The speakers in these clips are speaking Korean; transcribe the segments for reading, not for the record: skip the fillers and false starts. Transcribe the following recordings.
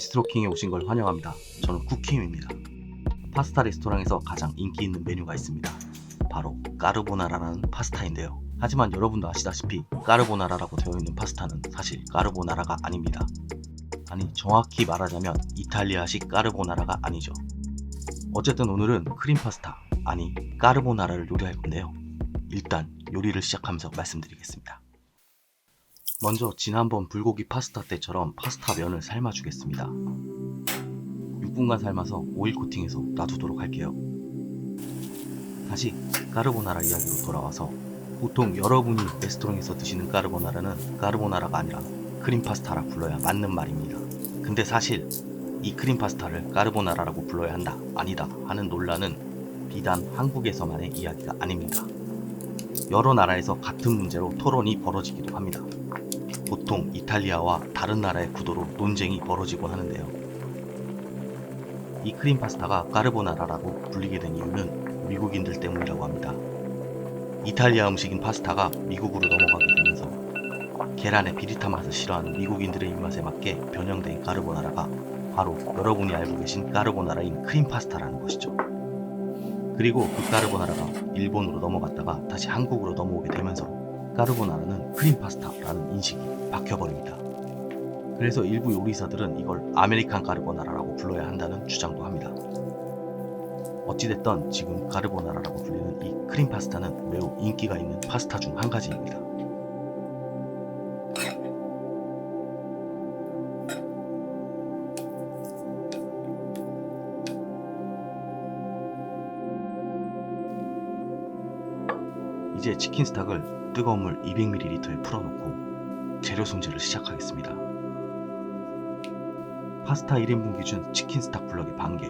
비스트로킹에 오신 걸 환영합니다. 저는 쿠킴입니다. 파스타 레스토랑에서 가장 인기 있는 메뉴가 있습니다. 바로 까르보나라라는 파스타인데요. 하지만 여러분도 아시다시피 까르보나라라고 되어 있는 파스타는 사실 까르보나라가 아닙니다. 아니, 정확히 말하자면 이탈리아식 까르보나라가 아니죠. 어쨌든 오늘은 크림 파스타, 아니 까르보나라를 요리할 건데요. 일단 요리를 시작하면서 말씀드리겠습니다. 먼저 지난번 불고기 파스타 때처럼 파스타 면을 삶아주겠습니다. 6분간 삶아서 오일 코팅해서 놔두도록 할게요. 다시 까르보나라 이야기로 돌아와서 보통 여러분이 레스토랑에서 드시는 까르보나라는 까르보나라가 아니라 크림 파스타라 불러야 맞는 말입니다. 근데 사실 이 크림 파스타를 까르보나라라고 불러야 한다, 아니다 하는 논란은 비단 한국에서만의 이야기가 아닙니다. 여러 나라에서 같은 문제로 토론이 벌어지기도 합니다. 보통 이탈리아와 다른 나라의 구도로 논쟁이 벌어지곤 하는데요. 이 크림 파스타가 까르보나라라고 불리게 된 이유는 미국인들 때문이라고 합니다. 이탈리아 음식인 파스타가 미국으로 넘어가게 되면서 계란의 비릿한 맛을 싫어하는 미국인들의 입맛에 맞게 변형된 까르보나라가 바로 여러분이 알고 계신 까르보나라인 크림 파스타라는 것이죠. 그리고 그 까르보나라가 일본으로 넘어갔다가 다시 한국으로 넘어오게 되면서 까르보나라는 크림 파스타라는 인식이 바뀌어버립니다. 그래서 일부 요리사들은 이걸 아메리칸 까르보나라라고 불러야 한다는 주장도 합니다. 어찌됐든 지금 까르보나라라고 불리는 이 크림 파스타는 매우 인기가 있는 파스타 중 한 가지입니다. 이제 치킨 스탁을 뜨거운 물 200ml에 풀어놓고 재료 손질을 시작하겠습니다. 파스타 1인분 기준 치킨 스탁 블럭의 반개,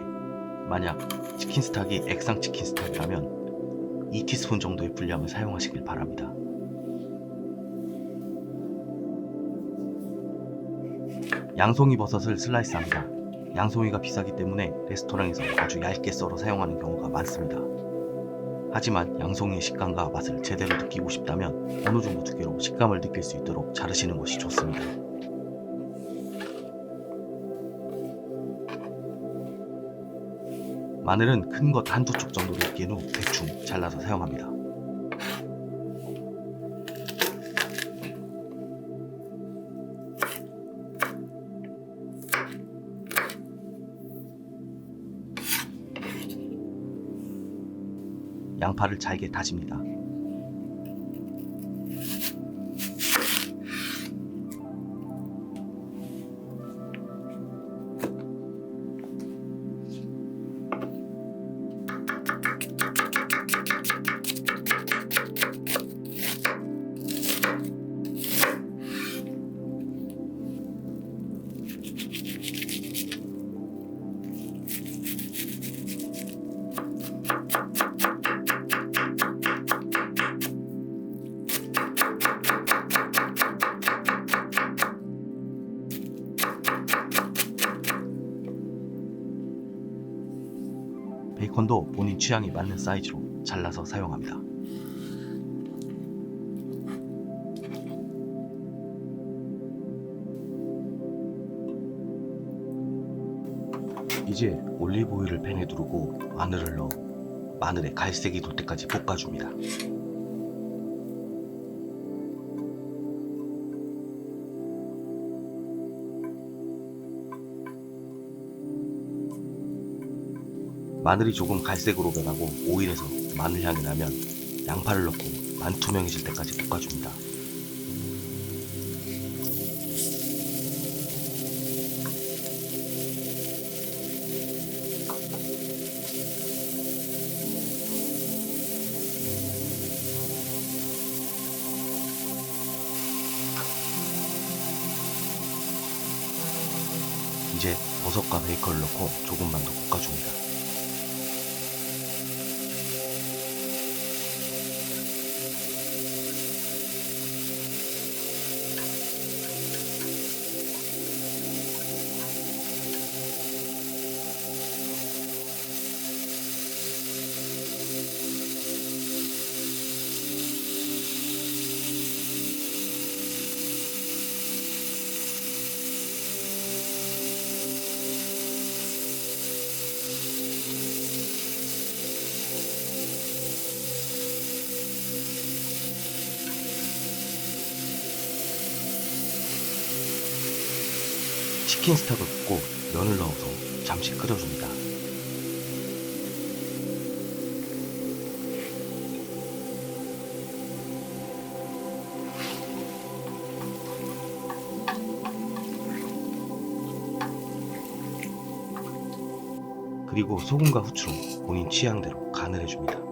만약 치킨 스탁이 액상 치킨 스탁이라면 2티스푼 정도의 분량을 사용하시길 바랍니다. 양송이 버섯을 슬라이스합니다. 양송이가 비싸기 때문에 레스토랑에서 아주 얇게 썰어 사용하는 경우가 많습니다. 하지만 양송이의 식감과 맛을 제대로 느끼고 싶다면 어느 정도 두께로 식감을 느낄 수 있도록 자르시는 것이 좋습니다. 마늘은 큰 것 한두 쪽 정도를 낀 후 대충 잘라서 사용합니다. 양파를 잘게 다집니다. 베이컨도 본인 취향에 맞는 사이즈로 잘라서 사용합니다. 이제 올리브 오일을 팬에 두르고 마늘을 넣어 마늘에 갈색이 돌 때까지 볶아줍니다. 마늘이 조금 갈색으로 변하고 오일에서 마늘 향이 나면 양파를 넣고 반투명해질 때까지 볶아줍니다. 이제 버섯과 베이컨을 넣고 조금만 더 볶아줍니다. 치킨 스톡을 붓고 면을 넣어서 잠시 끓여줍니다. 그리고 소금과 후추로 본인 취향대로 간을 해줍니다.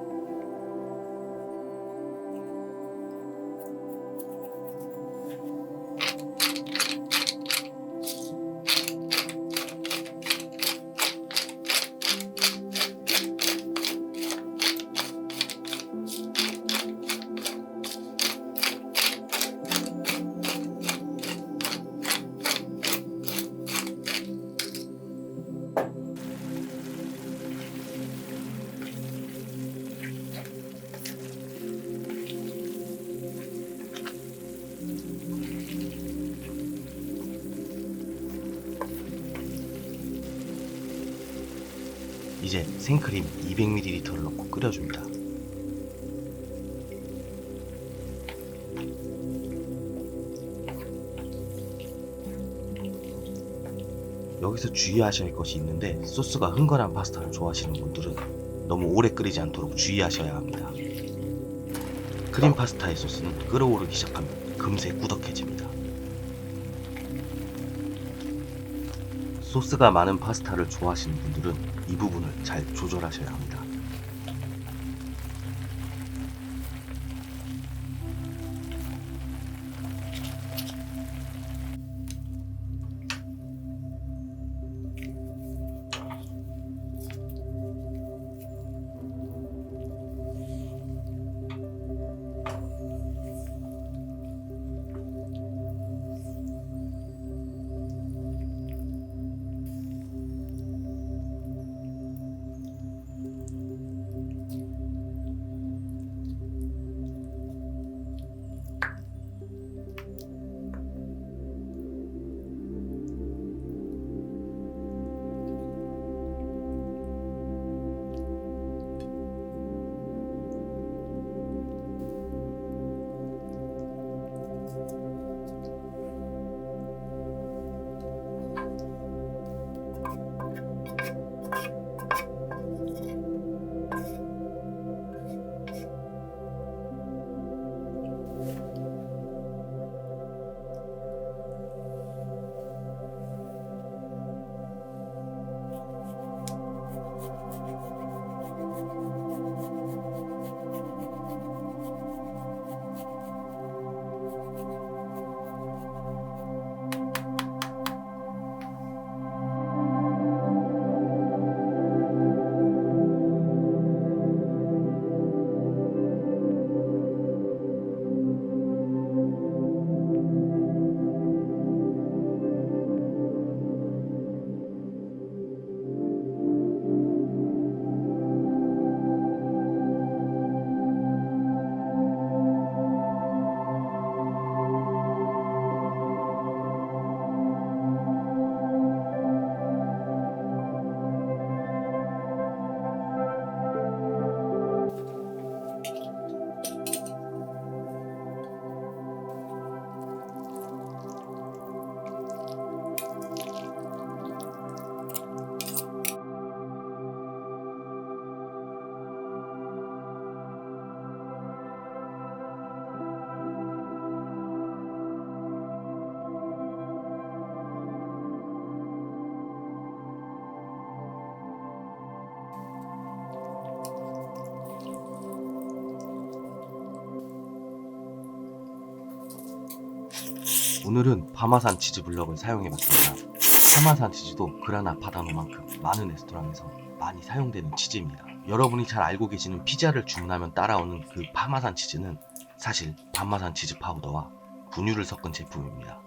이제 생크림 200ml를 넣고 끓여줍니다. 여기서 주의하셔야 할 것이 있는데, 소스가 흥건한 파스타를 좋아하시는 분들은 너무 오래 끓이지 않도록 주의하셔야 합니다. 크림 파스타의 소스는 끓어오르기 시작하면 금세 꾸덕해집니다. 소스가 많은 파스타를 좋아하시는 분들은 이 부분을 잘 조절하셔야 합니다. 오늘은 파마산 치즈 블럭을 사용해봤습니다. 파마산 치즈도 그라나 파다노만큼 많은 레스토랑에서 많이 사용되는 치즈입니다. 여러분이 잘 알고 계시는 피자를 주문하면 따라오는 그 파마산 치즈는 사실 파마산 치즈 파우더와 분유를 섞은 제품입니다.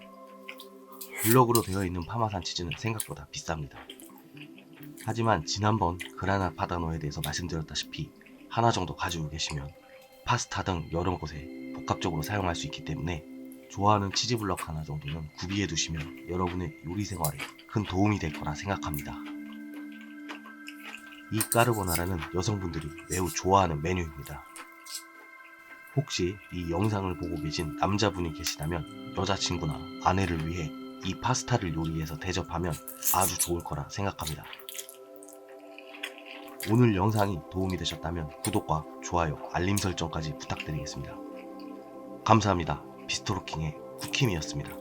블럭으로 되어 있는 파마산 치즈는 생각보다 비쌉니다. 하지만 지난번 그라나 파다노에 대해서 말씀드렸다시피 하나 정도 가지고 계시면 파스타 등 여러 곳에 복합적으로 사용할 수 있기 때문에 좋아하는 치즈 블럭 하나 정도는 구비해 두시면 여러분의 요리 생활에 큰 도움이 될 거라 생각합니다. 이 까르보나라는 여성분들이 매우 좋아하는 메뉴입니다. 혹시 이 영상을 보고 계신 남자분이 계시다면 여자친구나 아내를 위해 이 파스타를 요리해서 대접하면 아주 좋을 거라 생각합니다. 오늘 영상이 도움이 되셨다면 구독과 좋아요, 알림 설정까지 부탁드리겠습니다. 감사합니다. 비스트로킹의 쿠킴이었습니다.